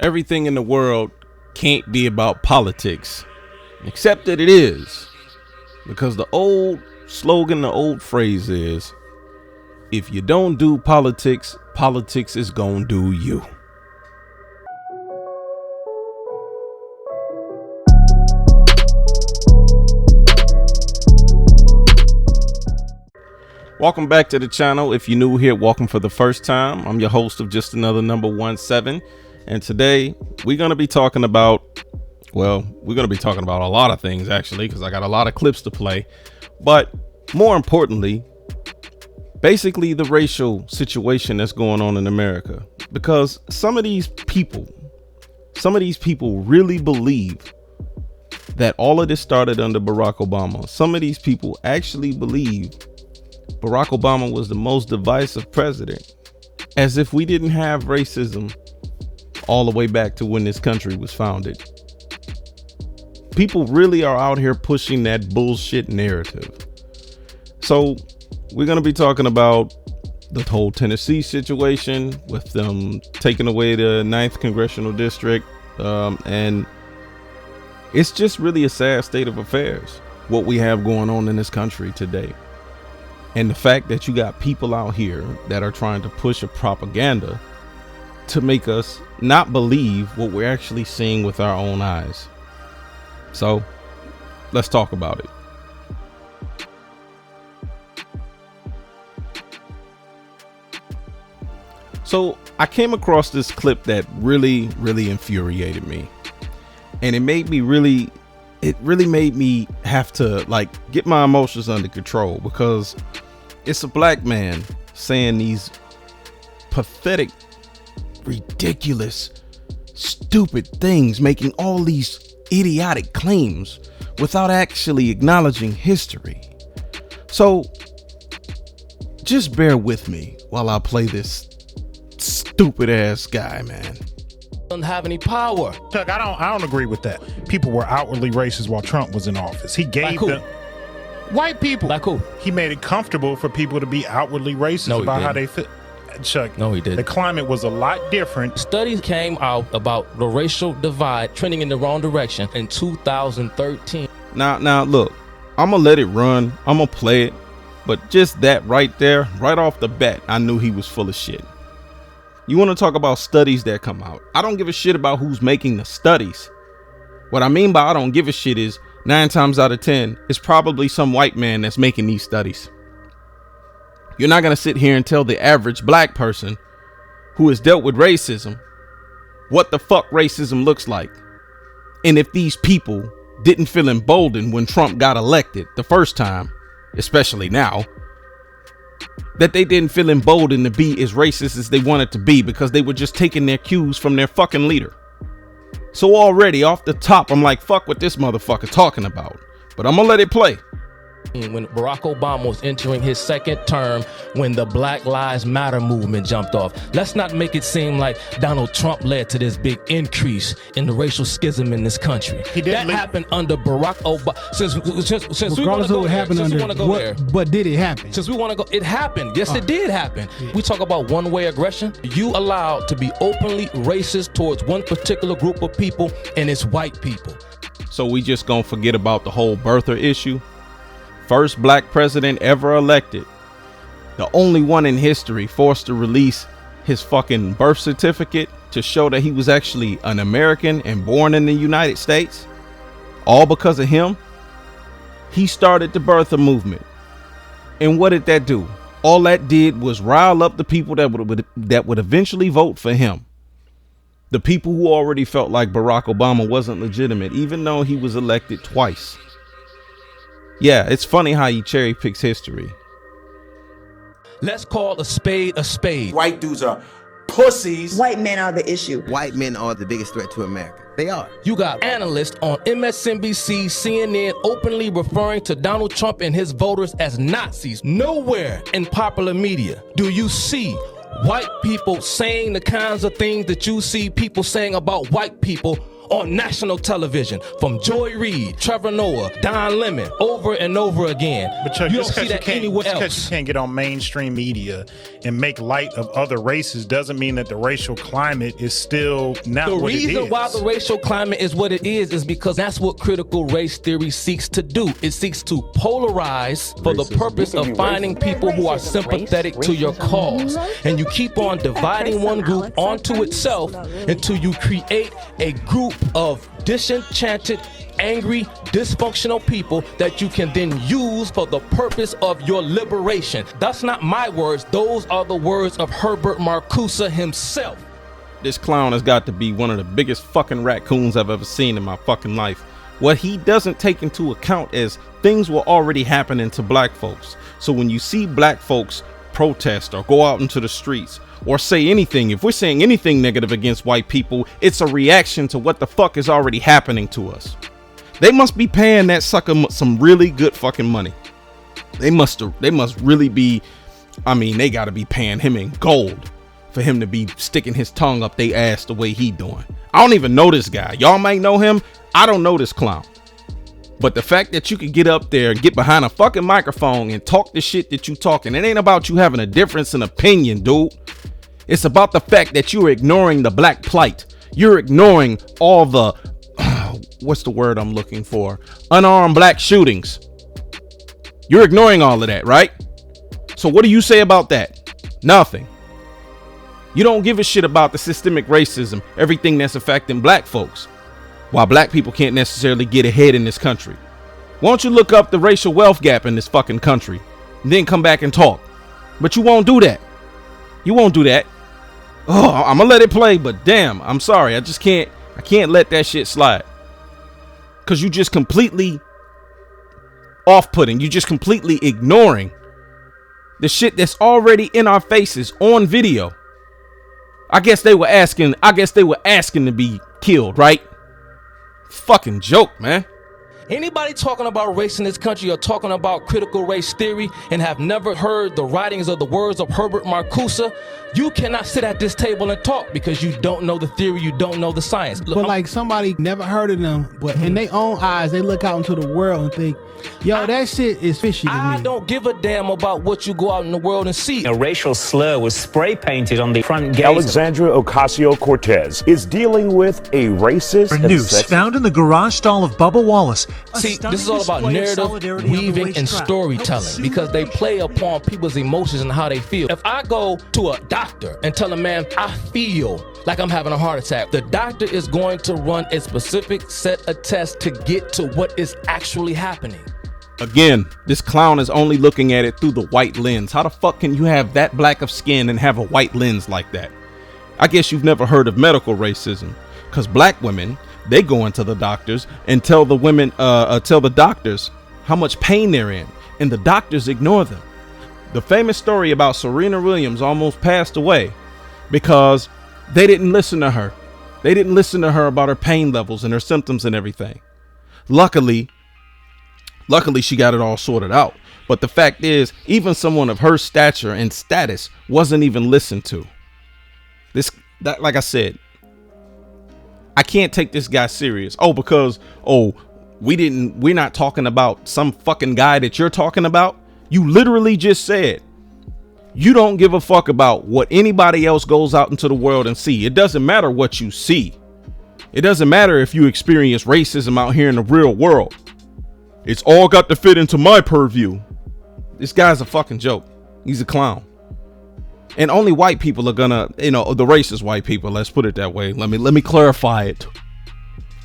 Everything in the world can't be about politics, except that it is. Because the old slogan, the old phrase is, if you don't do politics, politics is gonna do you. Welcome back to the channel. If you're new here, welcome for the first time. I'm your host of Just Another Number 17. And today we're going to be talking about, we're going to be talking about a lot of things actually, because I got a lot of clips to play. But more importantly, basically the racial situation that's going on in America. Because some of these people really believe that all of this started under Barack Obama. Some of these people actually believe Barack Obama was the most divisive president, as if we didn't have racism all the way back to when this country was founded. People really are out here pushing that bullshit narrative. So we're going to be talking about the whole Tennessee situation with them taking away the 9th congressional district. And it's just really a sad state of affairs, what we have going on in this country today. And the fact that you got people out here that are trying to push a propaganda to make us not believe what we're actually seeing with our own eyes. So let's talk about it. So I came across this clip that really infuriated me. And it really made me have to get my emotions under control, because it's a black man saying these pathetic, ridiculous, stupid things, making all these idiotic claims without actually acknowledging history. So just bear with me while I play this stupid ass guy, man. Doesn't have any power. Chuck, I don't agree with that. People were outwardly racist while Trump was in office. He gave them white people. Like who? He made it comfortable for people to be outwardly racist about how they fit. Chuck, no, he didn't. The climate was a lot different. Studies came out about the racial divide trending in the wrong direction in 2013. Now look, I'm gonna let it run. I'm gonna play it, but just that right there, right off the bat, I knew he was full of shit. You want to talk about studies that come out? I don't give a shit about who's making the studies. What I mean by I don't give a shit is 9 times out of 10, it's probably some white man that's making these studies. You're not going to sit here and tell the average black person who has dealt with racism what the fuck racism looks like. And if these people didn't feel emboldened when Trump got elected the first time, especially now, that they didn't feel emboldened to be as racist as they wanted to be because they were just taking their cues from their fucking leader. So already off the top, I'm like, fuck what this motherfucker talking about. But I'm gonna let it play. When Barack Obama was entering his second term, when the Black Lives Matter movement jumped off, let's not make it seem like Donald Trump led to this big increase in the racial schism in this country. That happened under Barack Obama. Since we want to go there, but did it happen? Since we want to go, it happened. Yes, it did happen. Yeah. We talk about one-way aggression. You allowed to be openly racist towards one particular group of people, and it's white people. So we just gonna forget about the whole birther issue? First black president ever elected, the only one in history forced to release his fucking birth certificate to show that he was actually an American and born in the United States, all because of him. He started the birther movement. And what did that do? All that did was rile up the people that would eventually vote for him. The people who already felt like Barack Obama wasn't legitimate, even though he was elected twice. Yeah, it's funny how he cherry picks history. Let's call a spade a spade. White dudes are pussies. White men are the issue. White men are the biggest threat to America. They are. You got analysts on MSNBC, CNN openly referring to Donald Trump and his voters as Nazis. Nowhere in popular media do you see white people saying the kinds of things that you see people saying about white people on national television from Joy Reid, Trevor Noah, Don Lemon, over and over again. But Chuck, you don't see that anywhere else. Because you can't get on mainstream media and make light of other races doesn't mean that the racial climate is still not what it is. The reason why the racial climate is what it is because that's what critical race theory seeks to do. It seeks to polarize for the purpose of finding people who are sympathetic to your cause. And you keep on dividing one group onto itself until you create a group of disenchanted, angry, dysfunctional people that you can then use for the purpose of your liberation. That's not my words. Those are the words of Herbert Marcuse himself. This clown has got to be one of the biggest fucking raccoons I've ever seen in my fucking life. What he doesn't take into account is things were already happening to black folks. So when you see black folks protest or go out into the streets or say anything, if we're saying anything negative against white people, it's a reaction to what the fuck is already happening to us. They must be paying that sucker some really good fucking money. They must really be, I mean, they gotta be paying him in gold for him to be sticking his tongue up they ass the way he doing. I don't even know this guy. Y'all might know him. I don't know this clown. But the fact that you can get up there and get behind a fucking microphone and talk the shit that you talking, it ain't about you having a difference in opinion, dude. It's about the fact that you're ignoring the black plight. You're ignoring all the, what's the word I'm looking for? Unarmed black shootings. You're ignoring all of that, right? So what do you say about that? Nothing. You don't give a shit about the systemic racism, everything that's affecting black folks, while black people can't necessarily get ahead in this country. Why don't you look up the racial wealth gap in this fucking country and then come back and talk? But you won't do that. You won't do that. Oh, I'm gonna let it play, but damn, I'm sorry. I can't let that shit slide. Cause you just completely off-putting. You just completely ignoring the shit that's already in our faces on video. I guess they were asking to be killed, right? Fucking joke, man. Anybody talking about race in this country or talking about critical race theory and have never heard the writings or the words of Herbert Marcuse, you cannot sit at this table and talk because you don't know the theory, you don't know the science. But like somebody never heard of them, but in their own eyes, they look out into the world and think, yo, that shit is fishy to me. I don't give a damn about what you go out in the world and see. A racial slur was spray painted on the front gate. Alexandria Ocasio-Cortez is dealing with a racist noose found in the garage stall of Bubba Wallace. See, this is all about narrative weaving and storytelling because they play upon people's emotions and how they feel. If I go to a doctor and tell a man, I feel like I'm having a heart attack, the doctor is going to run a specific set of tests to get to what is actually happening. Again, this clown is only looking at it through the white lens. How the fuck can you have that black of skin and have a white lens like that? I guess you've never heard of medical racism, because black women, they go into the doctors and tell the doctors how much pain they're in, and the doctors ignore them. The famous story about Serena Williams almost passed away because they didn't listen to her. They didn't listen to her about her pain levels and her symptoms and everything. Luckily, she got it all sorted out. But the fact is, even someone of her stature and status wasn't even listened to. Like I said, I can't take this guy serious. We're not talking about some fucking guy that you're talking about. You literally just said you don't give a fuck about what anybody else goes out into the world and see. It doesn't matter what you see. It doesn't matter if you experience racism out here in the real world. It's all got to fit into my purview. This guy's a fucking joke. He's a clown. And only white people are gonna, the racist white people, let's put it that way. Let me clarify it.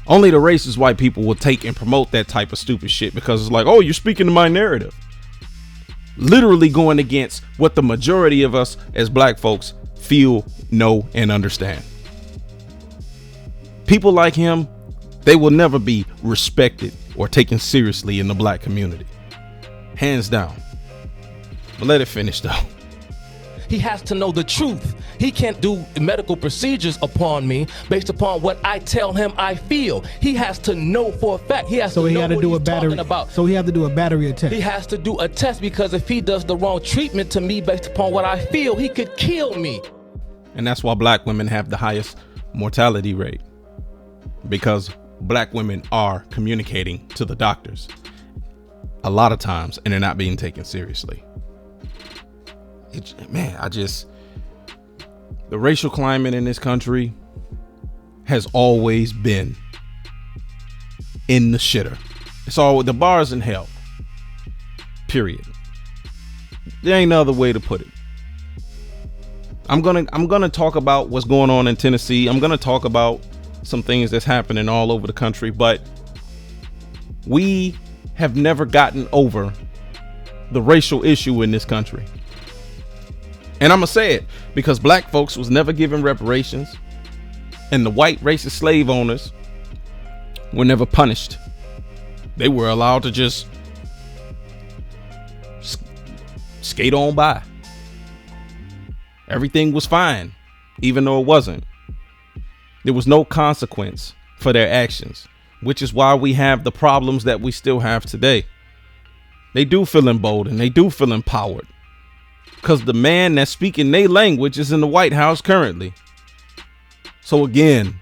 Only the racist white people will take and promote that type of stupid shit because it's like, oh, you're speaking to my narrative. Literally going against what the majority of us as black folks feel, know, and understand. People like him, they will never be respected or taken seriously in the black community. Hands down. But let it finish though. He has to know the truth. He can't do medical procedures upon me based upon what I tell him I feel. He has to know for a fact. He has to know what he's talking about. So he has to do a battery test. He has to do a test because if he does the wrong treatment to me based upon what I feel, he could kill me. And that's why black women have the highest mortality rate. because black women are communicating to the doctors a lot of times and they're not being taken seriously. The racial climate in this country has always been in the shitter. It's all the bars in hell. Period. There ain't no other way to put it. I'm gonna talk about what's going on in Tennessee. I'm gonna talk about some things that's happening all over the country, but we have never gotten over the racial issue in this country. And I'm gonna say it because black folks was never given reparations, and the white racist slave owners were never punished. They were allowed to just skate on by. Everything was fine, even though it wasn't. There was no consequence for their actions, which is why we have the problems that we still have today. They do feel emboldened. They do feel empowered because the man that's speaking their language is in the White House currently. So again,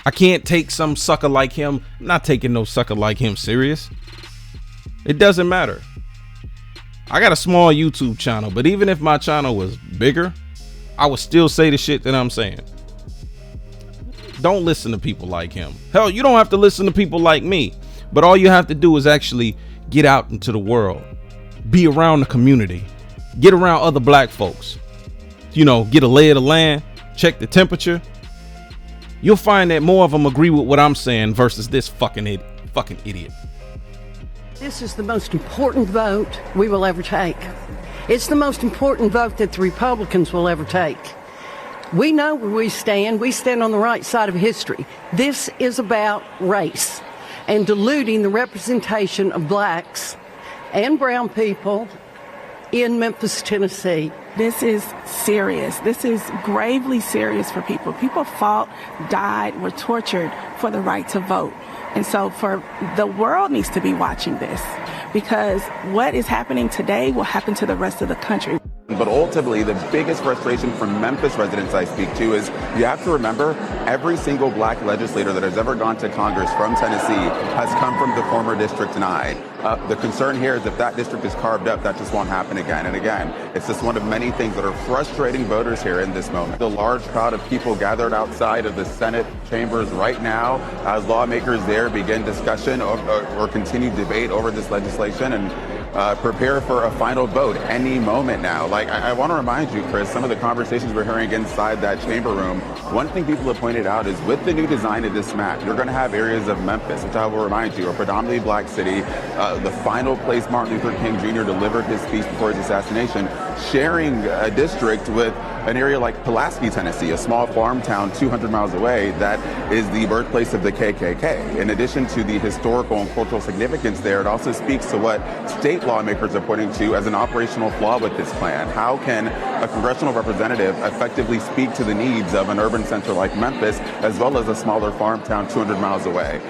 I can't take some sucker like him. I'm not taking no sucker like him serious. It doesn't matter. I got a small YouTube channel, but even if my channel was bigger, I would still say the shit that I'm saying. Don't listen to people like him. Hell, you don't have to listen to people like me, but all you have to do is actually get out into the world, be around the community, get around other black folks, get a lay of the land, check the temperature. You'll find that more of them agree with what I'm saying versus this fucking idiot. This is the most important vote we will ever take. It's the most important vote that the Republicans will ever take. We know where we stand. We stand on the right side of history. This is about race and diluting the representation of blacks and brown people in Memphis, Tennessee. This is serious. This is gravely serious for people. People fought, died, were tortured for the right to vote. And so the world needs to be watching this, because what is happening today will happen to the rest of the country. But ultimately, the biggest frustration from Memphis residents I speak to is you have to remember every single black legislator that has ever gone to Congress from Tennessee has come from the former District 9. The concern here is if that district is carved up, that just won't happen again and again. It's just one of many things that are frustrating voters here in this moment. The large crowd of people gathered outside of the Senate chambers right now as lawmakers there begin discussion or continue debate over this legislation and prepare for a final vote any moment now. Like, I want to remind you, Chris, some of the conversations we're hearing inside that chamber room, one thing people have pointed out is with the new design of this map, you're going to have areas of Memphis, which I will remind you, a predominantly black city, the final place Martin Luther King Jr. delivered his speech before his assassination, sharing a district with an area like Pulaski, Tennessee, a small farm town 200 miles away that is the birthplace of the KKK. In addition to the historical and cultural significance there, it also speaks to what state lawmakers are pointing to as an operational flaw with this plan. How can a congressional representative effectively speak to the needs of an urban center like Memphis, as well as a smaller farm town 200 miles away?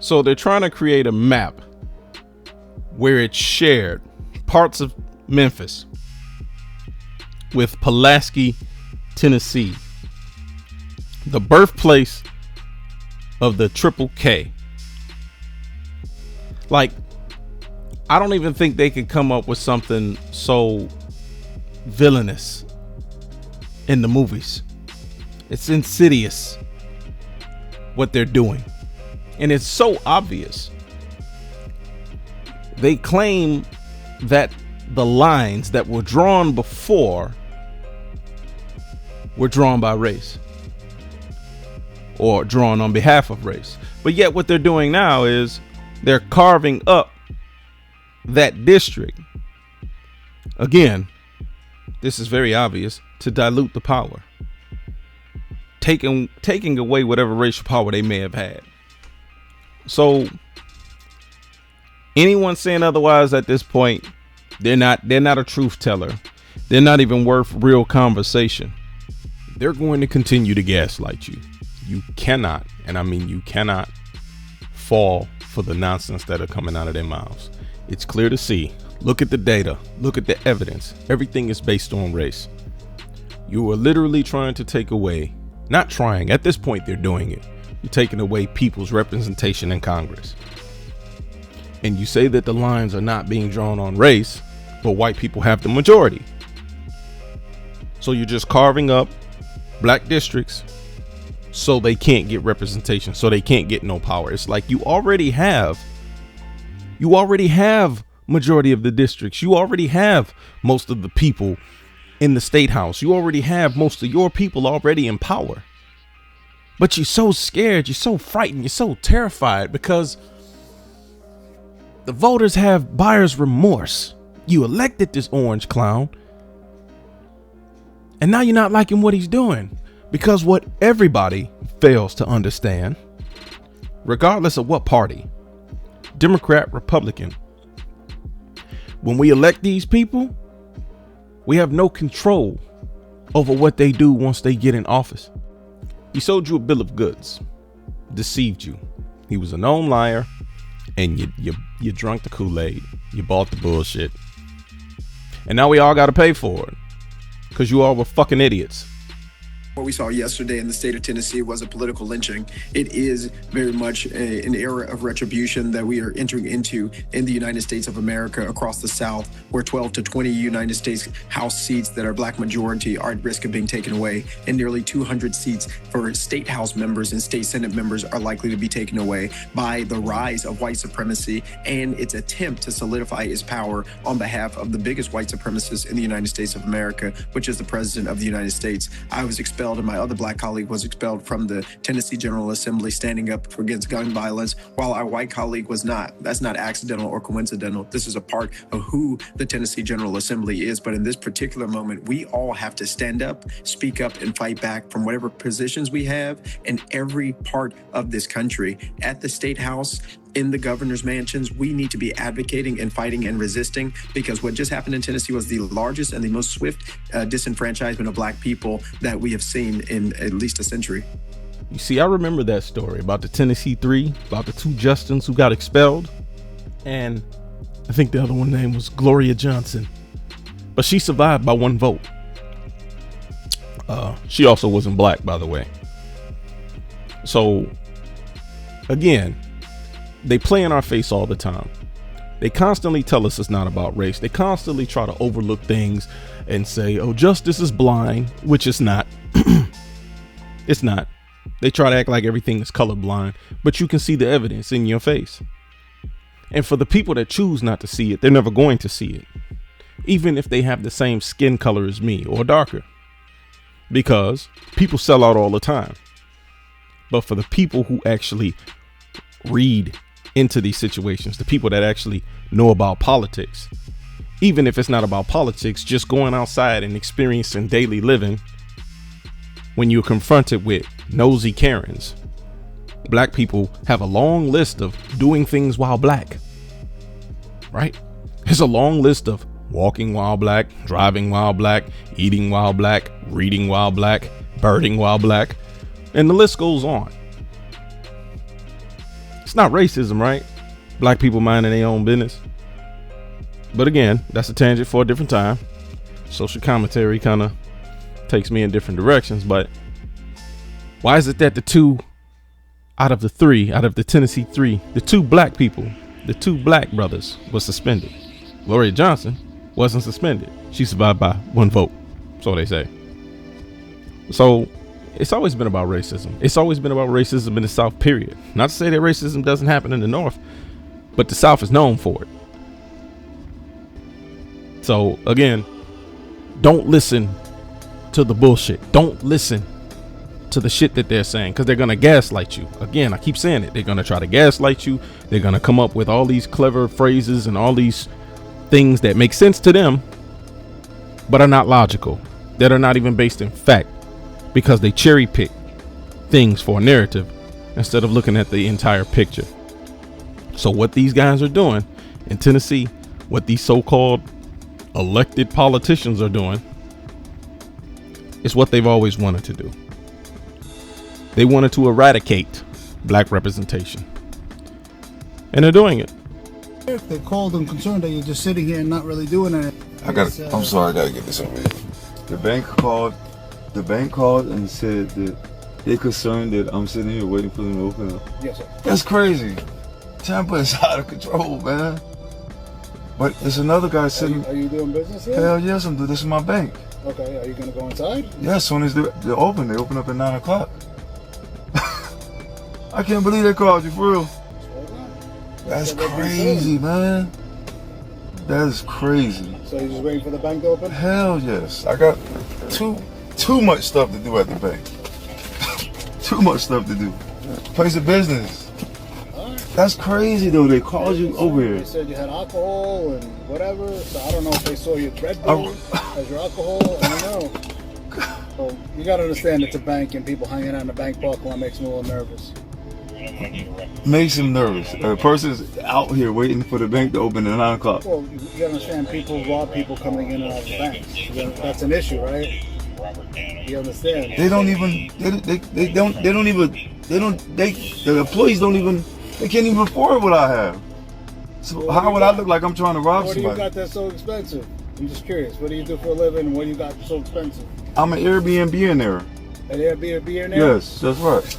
So they're trying to create a map where it's shared parts of Memphis with Pulaski, Tennessee, the birthplace of the Triple K. Like, I don't even think they could come up with something so villainous in the movies. It's insidious what they're doing. And it's so obvious. They claim that the lines that were drawn before were drawn by race or drawn on behalf of race. But yet what they're doing now is they're carving up that district. Again, this is very obvious, to dilute the power. Taking away whatever racial power they may have had. So anyone saying otherwise at this point, they're not a truth teller. They're not even worth real conversation. They're going to continue to gaslight you. You cannot, and I mean you cannot, fall for the nonsense that are coming out of their mouths. It's clear to see. Look at the data. Look at the evidence. Everything is based on race. You are literally trying to take away Not trying. At this point, they're doing it. You're taking away people's representation in Congress. And you say that the lines are not being drawn on race, but white people have the majority. So you're just carving up black districts so they can't get representation, so they can't get no power. It's like you already have majority of the districts. You already have most of the people in the state house. You already have most of your people already in power. But you're so scared, you're so frightened, you're so terrified because the voters have buyer's remorse. You elected this orange clown, and now you're not liking what he's doing. Because what everybody fails to understand, regardless of what party, Democrat, Republican, when we elect these people, we have no control over what they do once they get in office. He sold you a bill of goods, deceived you. He was a known liar, and you drunk the Kool-Aid. You bought the bullshit. And now we all got to pay for it because you all were fucking idiots. What we saw yesterday in the state of Tennessee was a political lynching. It is very much an era of retribution that we are entering into in the United States of America across the South, where 12 to 20 United States House seats that are black majority are at risk of being taken away, and nearly 200 seats for state House members and state Senate members are likely to be taken away by the rise of white supremacy and its attempt to solidify its power on behalf of the biggest white supremacist in the United States of America, which is the President of the United States. I was expelled, and my other black colleague was expelled from the Tennessee General Assembly standing up against gun violence, while our white colleague was not. That's not accidental or coincidental. This is a part of who the Tennessee General Assembly is. But in this particular moment, we all have to stand up, speak up, and fight back from whatever positions we have in every part of this country. At the State House, in the governor's mansions, we need to be advocating and fighting and resisting, because what just happened in Tennessee was the largest and the most swift disenfranchisement of black people that we have seen in at least a century. You see, I remember that story about the Tennessee 3, about the two Justins who got expelled. And I think the other one name was Gloria Johnson. But she survived by one vote. She also wasn't black, by the way. So, again, they play in our face all the time. They constantly tell us it's not about race. They constantly try to overlook things and say, oh, justice is blind, which it's not. It's not. They try to act like everything is colorblind, but you can see the evidence in your face. And for the people that choose not to see it, they're never going to see it, even if they have the same skin color as me or darker, because people sell out all the time. But for the people who actually read into these situations, the people that actually know about politics, even if it's not about politics, just going outside and experiencing daily living, when you're confronted with nosy Karens, black people have a long list of doing things while black, right? There's a long list of walking while black, driving while black, eating while black, reading while black, birding while black, and the list goes on. It's not racism, right? Black people minding their own business. But again, that's a tangent for a different time. Social commentary kind of takes me in different directions. But why is it that the two out of the Tennessee 3, the two black people, the two black brothers was suspended? Gloria Johnson wasn't suspended. She survived by one vote. So they say. So it's always been about racism. It's always been about racism in the South, period. Not to say that racism doesn't happen in the North, but the South is known for it. So again, don't listen to the bullshit. Don't listen to the shit that they're saying, because they're going to gaslight you. Again, I keep saying it. They're going to try to gaslight you. They're going to come up with all these clever phrases and all these things that make sense to them, but are not logical, that are not even based in fact, because they cherry pick things for a narrative instead of looking at the entire picture. So what these guys are doing in Tennessee, what these so-called elected politicians are doing, is what they've always wanted to do. They wanted to eradicate black representation, and they're doing it. If they called them concerned that you're just sitting here and not really doing it. I'm sorry, I gotta get this over here. The bank called and said that They concerned that I'm sitting here waiting for them to open up. Yes, sir. That's crazy. Tampa is out of control, man. But there's another guy sitting. Are you doing business here? Hell yes, I'm doing. This is my bank. Okay, are you gonna go inside? Yeah, as soon as they're open, they open up at 9 o'clock. I can't believe they called you, for real. That's crazy, man. That is crazy. So you're just waiting for the bank to open? Hell yes. I got too much stuff to do at the bank. Too much stuff to do. Place of business. That's crazy though. They called you over here. They said you had alcohol and whatever. So I don't know if they saw your Red Bull as your alcohol. I don't know. So you gotta understand it's a bank and people hanging out in the bank parking lot makes me a little nervous. Makes him nervous. A person's out here waiting for the bank to open at 9 o'clock. Well, you gotta understand people rob people coming in and out of the banks. That's an issue, right? You understand? They don't even. The employees don't even. They can't even afford what I have. So how would I look like I'm trying to rob somebody? What do you got that's so expensive? I'm just curious. What do you do for a living and what do you got so expensive? I'm an Airbnb in there. An Airbnb in there? Yes, that's right.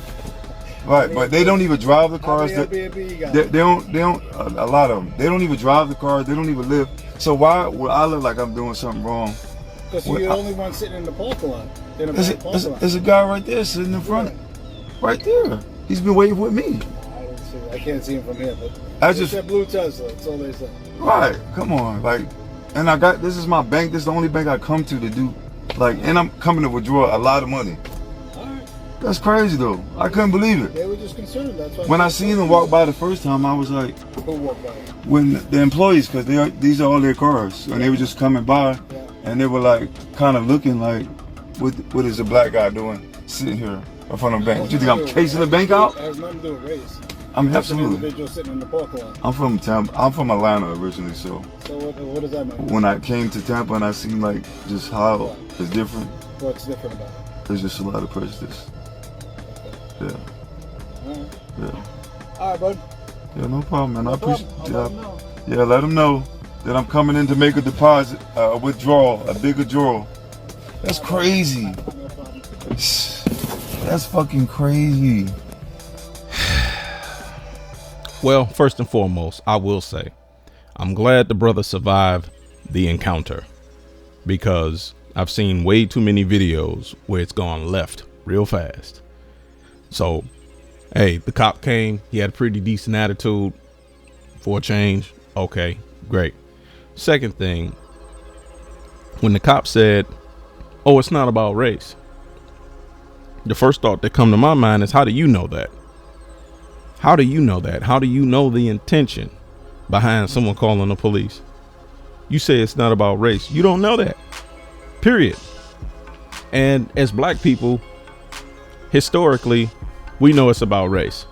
Right, but they don't even drive the cars. They don't. A lot of them. They don't even drive the cars. They don't even live. So why would I look like I'm doing something wrong? Because you're the only one sitting in the parking lot. There's a guy right there sitting in front. Right there. He's been waiting with me. I can't see him from here, but I just said blue Tesla. That's all they said. Right, come on, like, and this is my bank. This is the only bank I come to do, like, and I'm coming to withdraw a lot of money. All right. That's crazy though. I couldn't believe it. They were just concerned. That's why. When I seen them walk by the first time, I was like, who walked by? When the employees, because these are all their cars, and they were just coming by, and they were like, kind of looking like, what is a black guy doing sitting here in front of the bank? What you think I'm casing the bank out? It has nothing to do with race. I'm absolutely. An individual sitting in the parking lot. I'm from Tampa. I'm from Atlanta originally, so. So what does that mean? When I came to Tampa and I seen like just how it's different. What's different about it? There's just a lot of prejudice. Yeah. All right. Yeah. All right, bud. Yeah, no problem, man. I appreciate. Yeah, let them know that I'm coming in to make a deposit, a withdrawal, a big withdrawal. That's crazy. That's fucking crazy. Well, first and foremost, I will say, I'm glad the brother survived the encounter because I've seen way too many videos where it's gone left real fast. So, hey, the cop came. He had a pretty decent attitude for a change. Okay, great. Second thing, when the cop said, oh, it's not about race, the first thought that come to my mind is, how do you know that? How do you know that? How do you know the intention behind someone calling the police? You say it's not about race. You don't know that. Period. And as black people, historically, we know it's about race.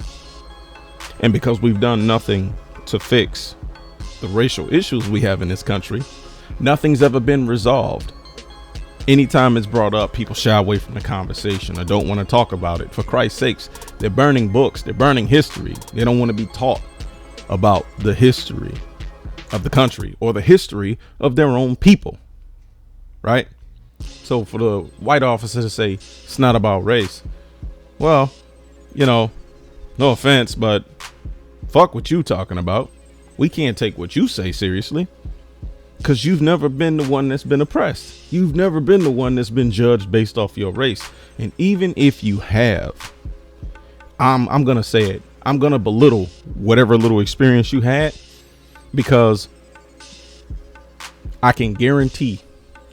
And because we've done nothing to fix the racial issues we have in this country, nothing's ever been resolved. Anytime it's brought up, people shy away from the conversation or don't want to talk about it. For Christ's sakes, they're burning books. They're burning history. They don't want to be taught about the history of the country or the history of their own people. Right? So for the white officer to say it's not about race, well, you know, no offense, but fuck what you talking about. We can't take what you say seriously. Because you've never been the one that's been oppressed. You've never been the one that's been judged based off your race. And even if you have, I'm going to say it. I'm going to belittle whatever little experience you had, because I can guarantee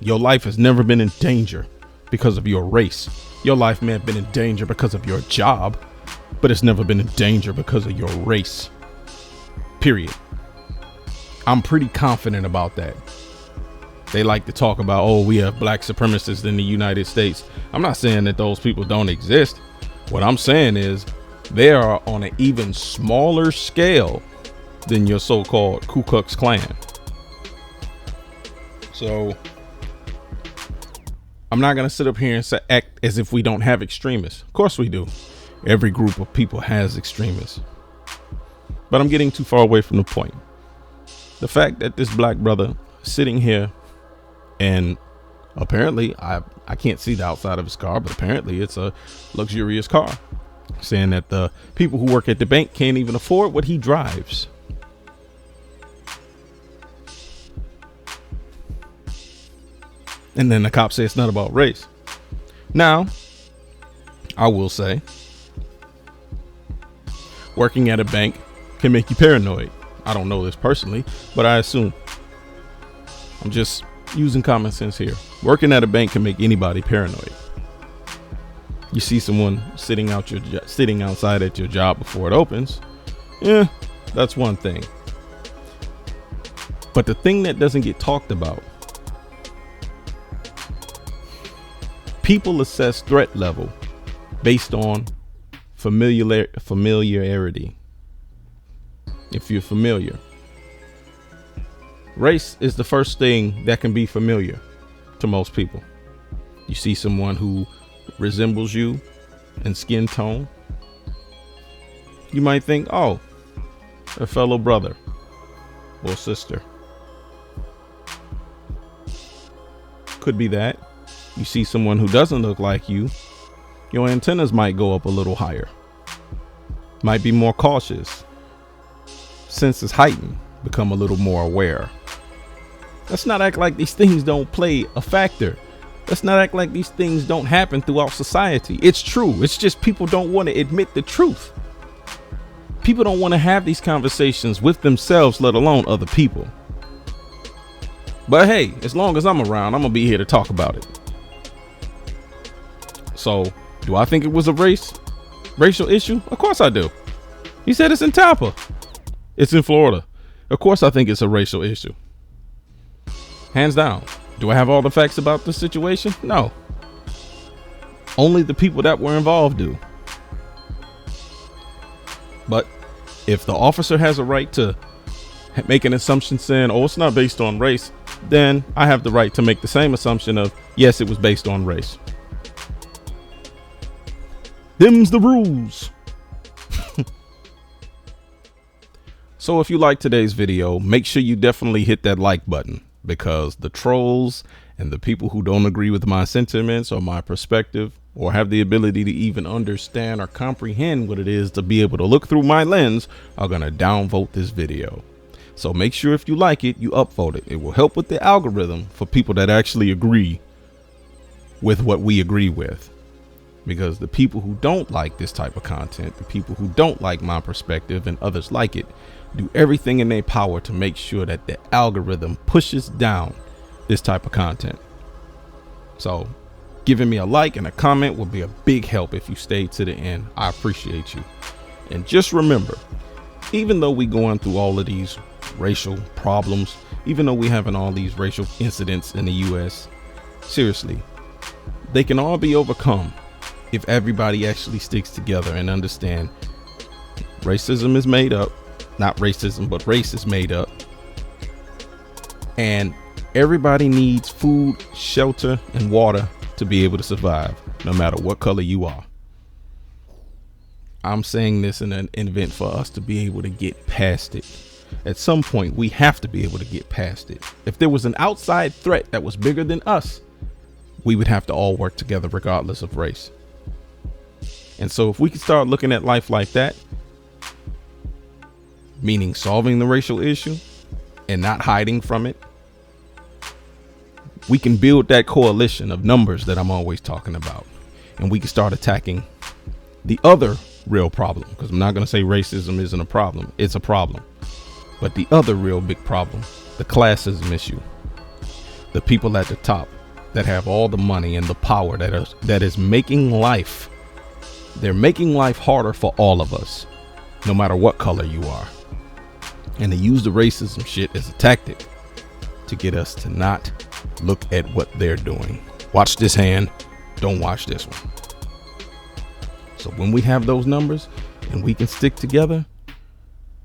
your life has never been in danger because of your race. Your life may have been in danger because of your job, but it's never been in danger because of your race. Period. I'm pretty confident about that. They like to talk about, oh, we have black supremacists in the United States. I'm not saying that those people don't exist. What I'm saying is they are on an even smaller scale than your so-called Ku Klux Klan. So I'm not going to sit up here and act as if we don't have extremists. Of course we do. Every group of people has extremists. But I'm getting too far away from the point. The fact that this black brother sitting here and Apparently, I can't see the outside of his car, but apparently it's a luxurious car. Saying that the people who work at the bank can't even afford what he drives. And then the cops say it's not about race. Now, I will say, working at a bank can make you paranoid. I don't know this personally, but I assume. I'm just using common sense here. Working at a bank can make anybody paranoid. You see someone sitting outside at your job before it opens. Yeah, that's one thing. But the thing that doesn't get talked about, people assess threat level based on familiarity. If you're familiar, race is the first thing that can be familiar to most people. You see someone who resembles you in skin tone, you might think, oh, a fellow brother or sister. Could be that. You see someone who doesn't look like you, your antennas might go up a little higher. Might be more cautious. Senses heightened, become a little more aware. Let's not act like these things don't play a factor. Let's not act like these things don't happen throughout society. It's true. It's just people don't want to admit the truth. People don't want to have these conversations with themselves, let alone other people. But hey, as long as I'm around, I'm going to be here to talk about it. So, do I think it was a racial issue? Of course I do. He said it's in Tampa. It's in Florida. Of course I think it's a racial issue. Hands down. Do I have all the facts about the situation? No. Only the people that were involved do. But if the officer has a right to make an assumption saying, oh, it's not based on race, then I have the right to make the same assumption of, yes, it was based on race. Them's the rules. So if you like today's video, make sure you definitely hit that like button, because the trolls and the people who don't agree with my sentiments or my perspective, or have the ability to even understand or comprehend what it is to be able to look through my lens, are going to downvote this video. So make sure if you like it, you upvote it. It will help with the algorithm for people that actually agree with what we agree with. Because the people who don't like this type of content, the people who don't like my perspective and others like it, do everything in their power to make sure that the algorithm pushes down this type of content. So giving me a like and a comment would be a big help if you stayed to the end. I appreciate you. And just remember, even though we're going through all of these racial problems, even though we're having all these racial incidents in the US, seriously, they can all be overcome if everybody actually sticks together and understand racism is made up. Not racism, but race is made up. And everybody needs food, shelter, and water to be able to survive, no matter what color you are. I'm saying this in an event for us to be able to get past it. At some point, we have to be able to get past it. If there was an outside threat that was bigger than us, we would have to all work together regardless of race. And so if we can start looking at life like that, meaning solving the racial issue and not hiding from it, we can build that coalition of numbers that I'm always talking about. And we can start attacking the other real problem, because I'm not going to say racism isn't a problem. It's a problem. But the other real big problem, the classism issue, the people at the top that have all the money and the power that is making life, they're making life harder for all of us, no matter what color you are. And they use the racism shit as a tactic to get us to not look at what they're doing. Watch this hand, don't watch this one. So when we have those numbers and we can stick together,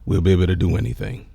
we'll be able to do anything.